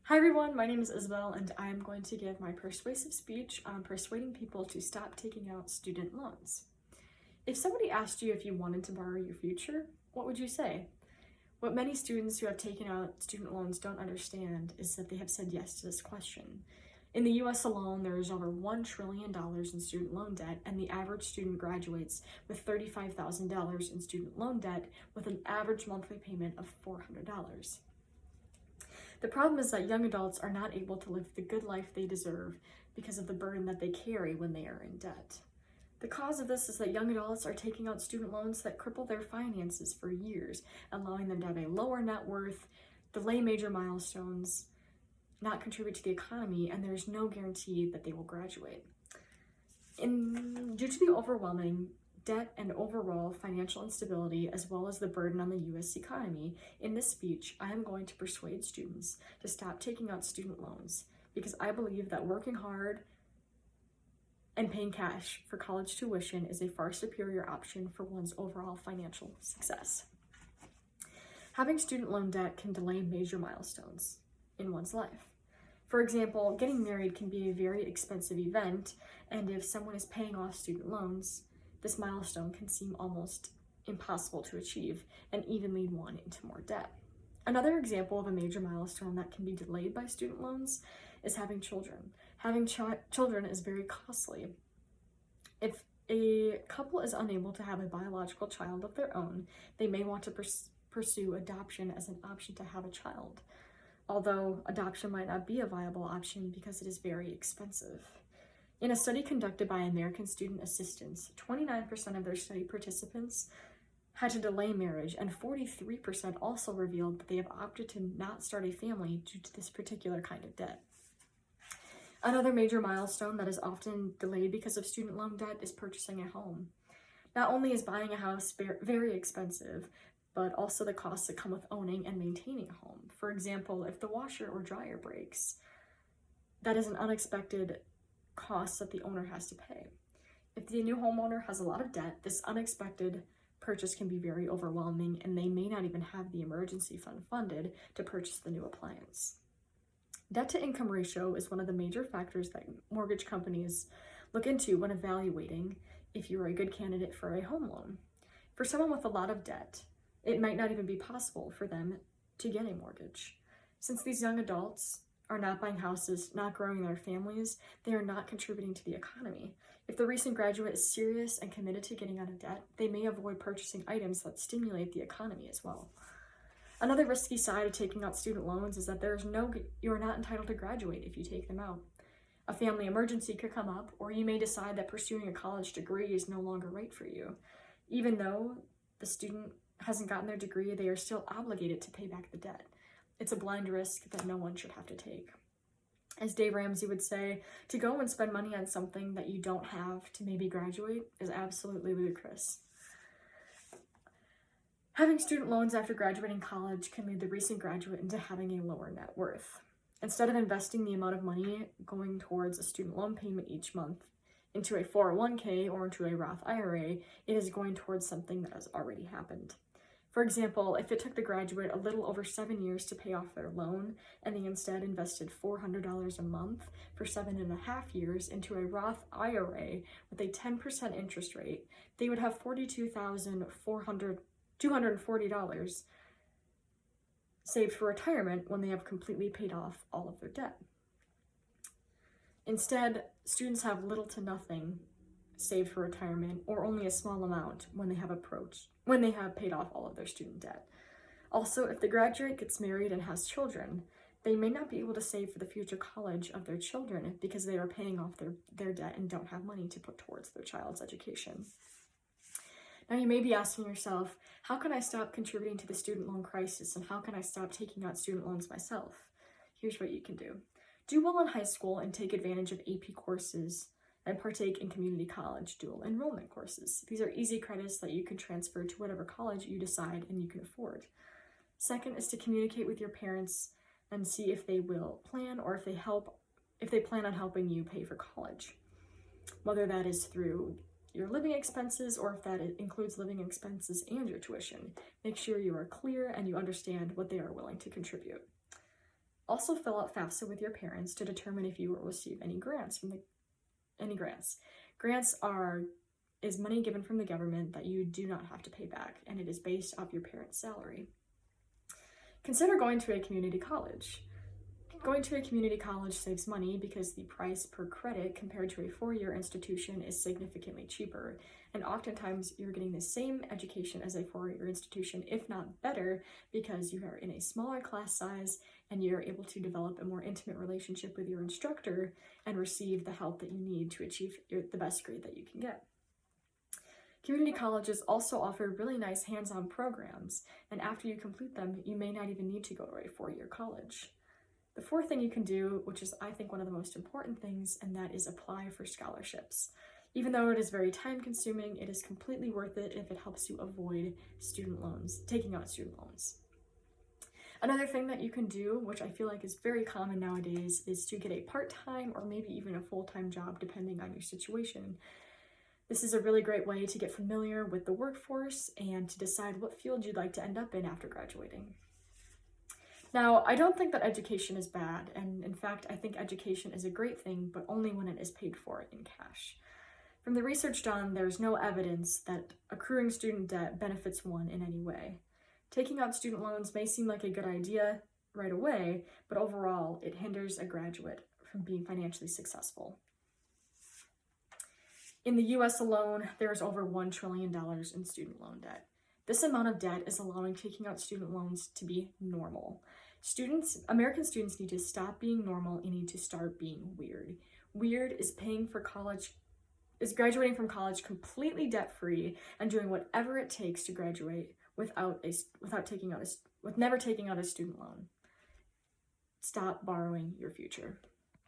Hi everyone, my name is Isabel and I am going to give my persuasive speech on persuading people to stop taking out student loans. If somebody asked you if you wanted to borrow your future, what would you say? What many students who have taken out student loans don't understand is that they have said yes to this question. In the US alone, there is over $1 trillion in student loan debt, and the average student graduates with $35,000 in student loan debt with an average monthly payment of $400. The problem is that young adults are not able to live the good life they deserve because of the burden that they carry when they are in debt. The cause of this is that young adults are taking out student loans that cripple their finances for years, allowing them to have a lower net worth, delay major milestones, not contribute to the economy, and there's no guarantee that they will graduate. Due to the overwhelming debt and overall financial instability, as well as the burden on the U.S. economy, in this speech, I am going to persuade students to stop taking out student loans because I believe that working hard and paying cash for college tuition is a far superior option for one's overall financial success. Having student loan debt can delay major milestones in one's life. For example, getting married can be a very expensive event, and if someone is paying off student loans, this milestone can seem almost impossible to achieve and even lead one into more debt. Another example of a major milestone that can be delayed by student loans is having children. Having children is very costly. If a couple is unable to have a biological child of their own, they may want to pursue adoption as an option to have a child, although adoption might not be a viable option because it is very expensive. In a study conducted by American Student Assistance, 29% of their study participants had to delay marriage, and 43% also revealed that they have opted to not start a family due to this particular kind of debt. Another major milestone that is often delayed because of student loan debt is purchasing a home. Not only is buying a house very expensive, but also the costs that come with owning and maintaining a home. For example, if the washer or dryer breaks, that is an unexpected cost that the owner has to pay. If the new homeowner has a lot of debt, this unexpected purchase can be very overwhelming, and they may not even have the emergency fund funded to purchase the new appliance. Debt to income ratio is one of the major factors that mortgage companies look into when evaluating if you are a good candidate for a home loan. For someone with a lot of debt, it might not even be possible for them to get a mortgage. Since these young adults are not buying houses, not growing their families, they are not contributing to the economy. If the recent graduate is serious and committed to getting out of debt, they may avoid purchasing items that stimulate the economy as well. Another risky side of taking out student loans is that you are not entitled to graduate if you take them out. A family emergency could come up, or you may decide that pursuing a college degree is no longer right for you. Even though the student hasn't gotten their degree, they are still obligated to pay back the debt. It's a blind risk that no one should have to take. As Dave Ramsey would say, to go and spend money on something that you don't have to maybe graduate is absolutely ludicrous. Having student loans after graduating college can lead the recent graduate into having a lower net worth. Instead of investing the amount of money going towards a student loan payment each month into a 401k or into a Roth IRA, it is going towards something that has already happened. For example, if it took the graduate a little over 7 years to pay off their loan, and they instead invested $400 a month for 7.5 years into a Roth IRA with a 10% interest rate, they would have $42,240 saved for retirement when they have completely paid off all of their debt. Instead, students have little to nothing saved for retirement, or only a small amount when they have paid off all of their student debt. Also, if the graduate gets married and has children, they may not be able to save for the future college of their children because they are paying off their debt and don't have money to put towards their child's education. Now you may be asking yourself, how can I stop contributing to the student loan crisis, and how can I stop taking out student loans myself? Here's what you can do. Do well in high school and take advantage of AP courses and partake in community college dual enrollment courses. These are easy credits that you can transfer to whatever college you decide and you can afford. Second is to communicate with your parents and see if they will plan, or if they plan on helping you pay for college. Whether that is through your living expenses or if that includes living expenses and your tuition. Make sure you are clear and you understand what they are willing to contribute. Also, fill out FAFSA with your parents to determine if you will receive any grants Grants is money given from the government that you do not have to pay back, and it is based off your parents' salary. Consider going to a community college. Going to a community college saves money because the price per credit compared to a four-year institution is significantly cheaper, and oftentimes you're getting the same education as a four-year institution, if not better, because you are in a smaller class size and you're able to develop a more intimate relationship with your instructor and receive the help that you need to achieve the best grade that you can get. Community colleges also offer really nice hands-on programs, and after you complete them, you may not even need to go to a four-year college. The fourth thing you can do, which is I think one of the most important things, and that is apply for scholarships. Even though it is very time-consuming, it is completely worth it if it helps you avoid taking out student loans. Another thing that you can do, which I feel like is very common nowadays, is to get a part-time or maybe even a full-time job depending on your situation. This is a really great way to get familiar with the workforce and to decide what field you'd like to end up in after graduating. Now, I don't think that education is bad, and in fact, I think education is a great thing, but only when it is paid for in cash. From the research done, there's no evidence that accruing student debt benefits one in any way. Taking out student loans may seem like a good idea right away, but overall, it hinders a graduate from being financially successful. In the US alone, there is over $1 trillion in student loan debt. This amount of debt is allowing taking out student loans to be normal. American students need to stop being normal and need to start being weird. Weird is graduating from college completely debt-free and doing whatever it takes to graduate with never taking out a student loan. Stop borrowing your future.